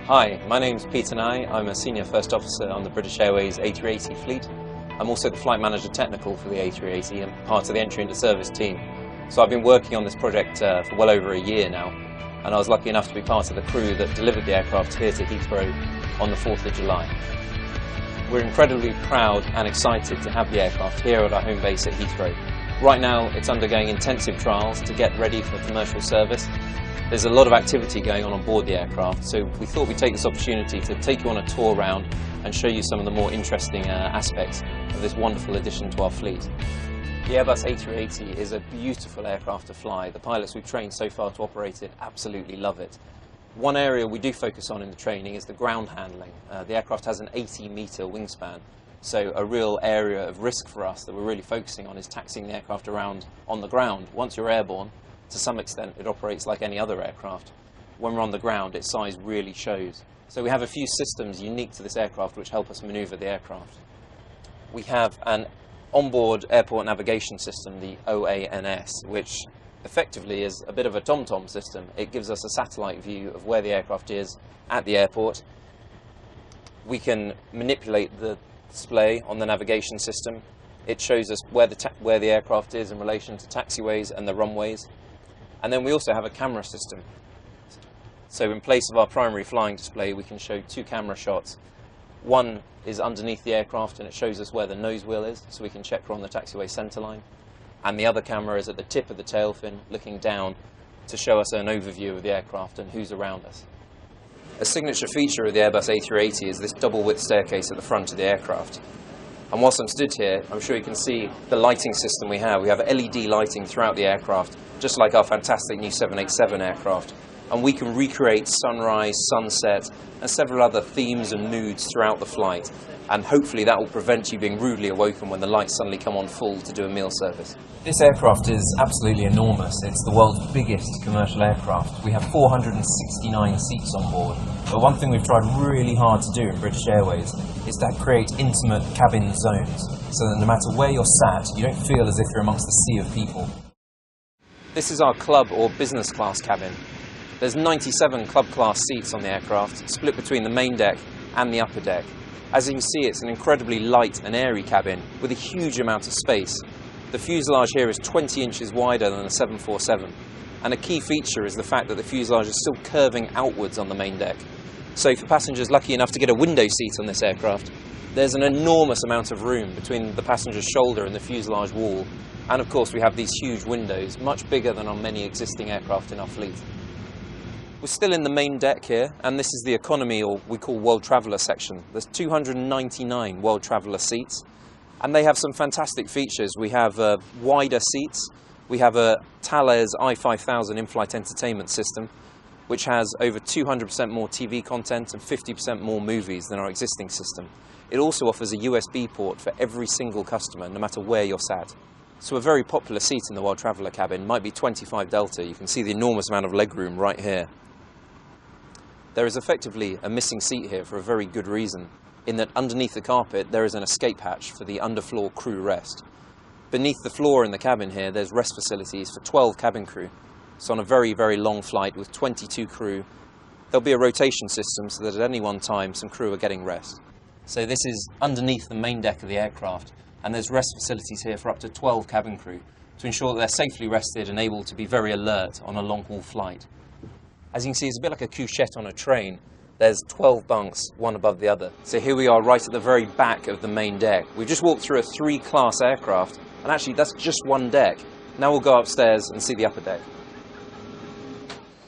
Hi, my name's Peter Nye. I'm a Senior First Officer on the British Airways A380 fleet. I'm also the Flight Manager Technical for the A380 and part of the Entry into Service team. So I've been working on this project for well over a year now, and I was lucky enough to be part of the crew that delivered the aircraft here to Heathrow on the 4th of July. We're incredibly proud and excited to have the aircraft here at our home base at Heathrow. Right now it's undergoing intensive trials to get ready for commercial service. There's a lot of activity going on board the aircraft, so we thought we'd take this opportunity to take you on a tour around and show you some of the more interesting aspects of this wonderful addition to our fleet. The Airbus A380 is a beautiful aircraft to fly. The pilots we've trained so far to operate it absolutely love it. One area we do focus on in the training is the ground handling. The aircraft has an 80-metre wingspan, so a real area of risk for us that we're really focusing on is taxiing the aircraft around on the ground. Once you're airborne, to some extent it operates like any other aircraft. When we're on the ground, its size really shows. So we have a few systems unique to this aircraft which help us manoeuvre the aircraft. We have an onboard airport navigation system, the OANS, which effectively is a bit of a TomTom system. It gives us a satellite view of where the aircraft is at the airport. We can manipulate the display on the navigation system. It shows us where the aircraft is in relation to taxiways and the runways. And then we also have a camera system. So in place of our primary flying display, we can show two camera shots. One is underneath the aircraft and it shows us where the nose wheel is, so we can check we're on the taxiway centerline. And the other camera is at the tip of the tail fin, looking down to show us an overview of the aircraft and who's around us. A signature feature of the Airbus A380 is this double-width staircase at the front of the aircraft. And whilst I'm stood here, I'm sure you can see the lighting system we have. We have LED lighting throughout the aircraft, just like our fantastic new 787 aircraft. And we can recreate sunrise, sunset, and several other themes and moods throughout the flight. And hopefully that will prevent you being rudely awoken when the lights suddenly come on full to do a meal service. This aircraft is absolutely enormous. It's the world's biggest commercial aircraft. We have 469 seats on board. But one thing we've tried really hard to do in British Airways is to create intimate cabin zones, so that no matter where you're sat, you don't feel as if you're amongst a sea of people. This is our club or business class cabin. There's 97 club class seats on the aircraft, split between the main deck and the upper deck. As you can see, it's an incredibly light and airy cabin with a huge amount of space. The fuselage here is 20 inches wider than a 747, and a key feature is the fact that the fuselage is still curving outwards on the main deck. So for passengers lucky enough to get a window seat on this aircraft, there's an enormous amount of room between the passenger's shoulder and the fuselage wall, and of course we have these huge windows, much bigger than on many existing aircraft in our fleet. We're still in the main deck here, and this is the economy, or we call World Traveller section. There's 299 World Traveller seats, and they have some fantastic features. We have wider seats, we have a Tellyads i5000 in-flight entertainment system, which has over 200% more TV content and 50% more movies than our existing system. It also offers a USB port for every single customer, no matter where you're sat. So a very popular seat in the World Traveller cabin might be 25 Delta. You can see the enormous amount of legroom right here. There is effectively a missing seat here for a very good reason, in that underneath the carpet there is an escape hatch for the underfloor crew rest. Beneath the floor in the cabin here there's rest facilities for 12 cabin crew. So on a very, very long flight with 22 crew, there'll be a rotation system so that at any one time some crew are getting rest. So this is underneath the main deck of the aircraft, and there's rest facilities here for up to 12 cabin crew to ensure that they're safely rested and able to be very alert on a long-haul flight. As you can see, it's a bit like a couchette on a train. There's 12 bunks, one above the other. So here we are right at the very back of the main deck. We've just walked through a 3-class aircraft, and actually that's just one deck. Now we'll go upstairs and see the upper deck.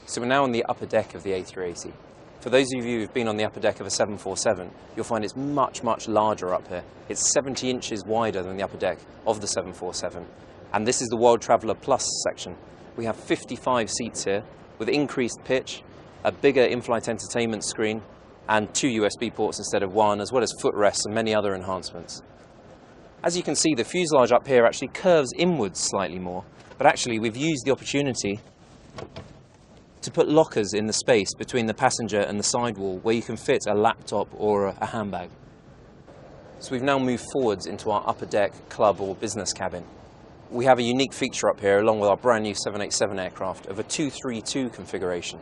So we're now on the upper deck of the A380. For those of you who've been on the upper deck of a 747, you'll find it's much, much larger up here. It's 70 inches wider than the upper deck of the 747. And this is the World Traveller Plus section. We have 55 seats here, with increased pitch, a bigger in-flight entertainment screen, and 2 USB ports instead of 1, as well as footrests and many other enhancements. As you can see, the fuselage up here actually curves inwards slightly more, but actually we've used the opportunity to put lockers in the space between the passenger and the sidewall where you can fit a laptop or a handbag. So we've now moved forwards into our upper deck club or business cabin. We have a unique feature up here along with our brand new 787 aircraft of a 232 configuration.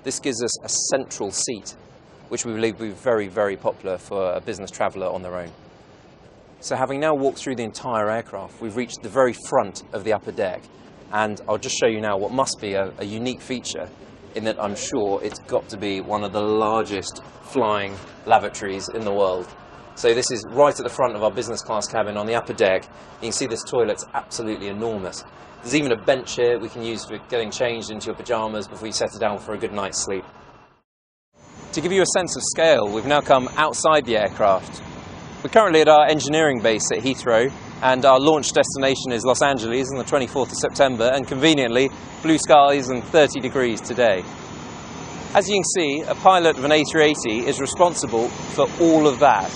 This gives us a central seat. which we believe will be very, very popular for a business traveller on their own. So having now walked through the entire aircraft, we've reached the very front of the upper deck, and I'll just show you now what must be a unique feature, in that I'm sure it's got to be one of the largest flying lavatories in the world. So this is right at the front of our business class cabin on the upper deck. You can see this toilet's absolutely enormous. There's even a bench here we can use for getting changed into your pyjamas before you settle down for a good night's sleep. To give you a sense of scale, we've now come outside the aircraft. We're currently at our engineering base at Heathrow, and our launch destination is Los Angeles on the 24th of September, and conveniently, blue skies and 30 degrees today. As you can see, a pilot of an A380 is responsible for all of that.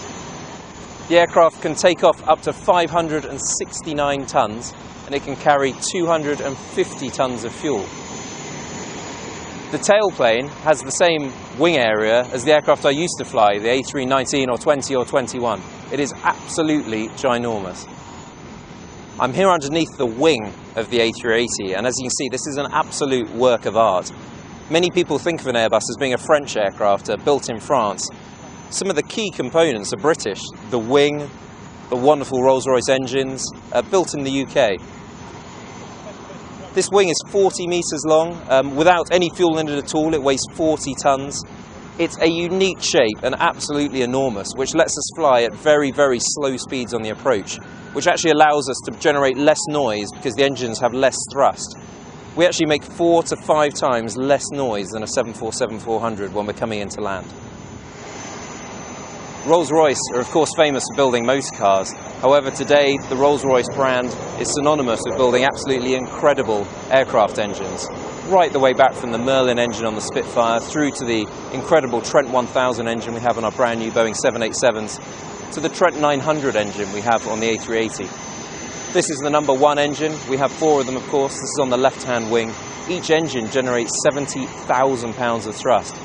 The aircraft can take off up to 569 tonnes, and it can carry 250 tonnes of fuel. The tailplane has the same wing area as the aircraft I used to fly, the A319 or 20 or 21. It is absolutely ginormous. I'm here underneath the wing of the A380, and as you can see, this is an absolute work of art. Many people think of an Airbus as being a French aircraft built in France. Some of the key components are British. The wing, the wonderful Rolls-Royce engines, built in the UK. This wing is 40 metres long. Without any fuel in it at all, it weighs 40 tonnes. It's a unique shape and absolutely enormous, which lets us fly at very, very slow speeds on the approach, which actually allows us to generate less noise because the engines have less thrust. We actually make 4 to 5 times less noise than a 747-400 when we're coming into land. Rolls-Royce are of course famous for building motor cars. However, today the Rolls-Royce brand is synonymous with building absolutely incredible aircraft engines. Right the way back from the Merlin engine on the Spitfire through to the incredible Trent 1000 engine we have on our brand new Boeing 787s, to the Trent 900 engine we have on the A380. This is the number 1 engine. We have 4 of them, of course. This is on the left-hand wing. Each engine generates 70,000 pounds of thrust.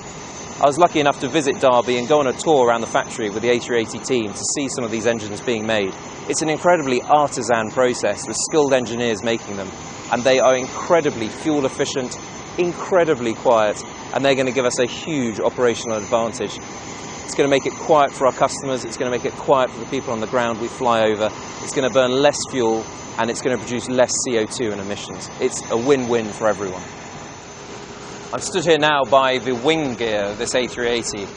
I was lucky enough to visit Derby and go on a tour around the factory with the A380 team to see some of these engines being made. It's an incredibly artisan process with skilled engineers making them, and they are incredibly fuel efficient, incredibly quiet, and they're going to give us a huge operational advantage. It's going to make it quiet for our customers, it's going to make it quiet for the people on the ground we fly over, it's going to burn less fuel, and it's going to produce less CO2 and emissions. It's a win-win for everyone. I'm stood here now by the wing gear of this A380.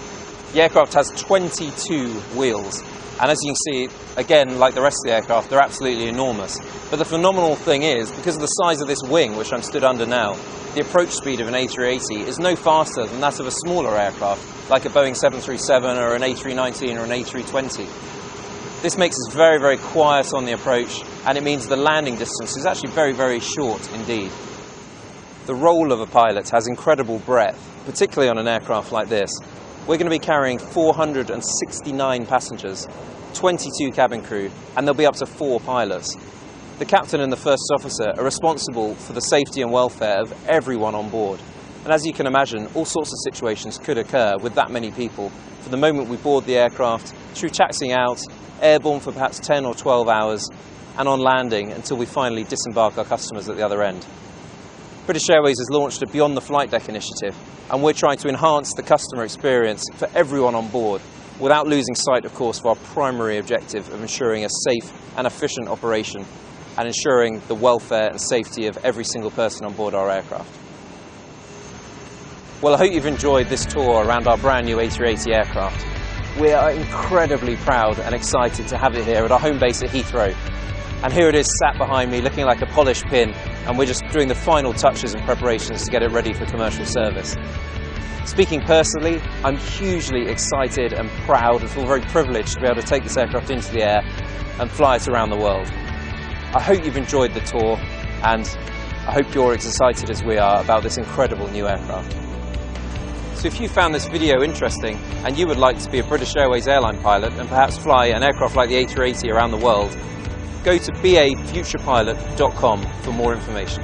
The aircraft has 22 wheels, and as you can see, again, like the rest of the aircraft, they're absolutely enormous. But the phenomenal thing is, because of the size of this wing, which I'm stood under now, the approach speed of an A380 is no faster than that of a smaller aircraft, like a Boeing 737 or an A319 or an A320. This makes us very, very quiet on the approach, and it means the landing distance is actually very, very short indeed. The role of a pilot has incredible breadth, particularly on an aircraft like this. We're going to be carrying 469 passengers, 22 cabin crew, and there'll be up to 4 pilots. The captain and the first officer are responsible for the safety and welfare of everyone on board. And as you can imagine, all sorts of situations could occur with that many people from the moment we board the aircraft, through taxiing out, airborne for perhaps 10 or 12 hours, and on landing until we finally disembark our customers at the other end. British Airways has launched a Beyond the Flight Deck initiative, and we're trying to enhance the customer experience for everyone on board, without losing sight, of course, of our primary objective of ensuring a safe and efficient operation, and ensuring the welfare and safety of every single person on board our aircraft. Well, I hope you've enjoyed this tour around our brand new A380 aircraft. We are incredibly proud and excited to have it here at our home base at Heathrow. And here it is sat behind me looking like a polished pin, and we're just doing the final touches and preparations to get it ready for commercial service. Speaking personally, I'm hugely excited and proud and feel very privileged to be able to take this aircraft into the air and fly it around the world. I hope you've enjoyed the tour, and I hope you're as excited as we are about this incredible new aircraft. So if you found this video interesting and you would like to be a British Airways airline pilot and perhaps fly an aircraft like the A380 around the world, go to bafuturepilot.com for more information.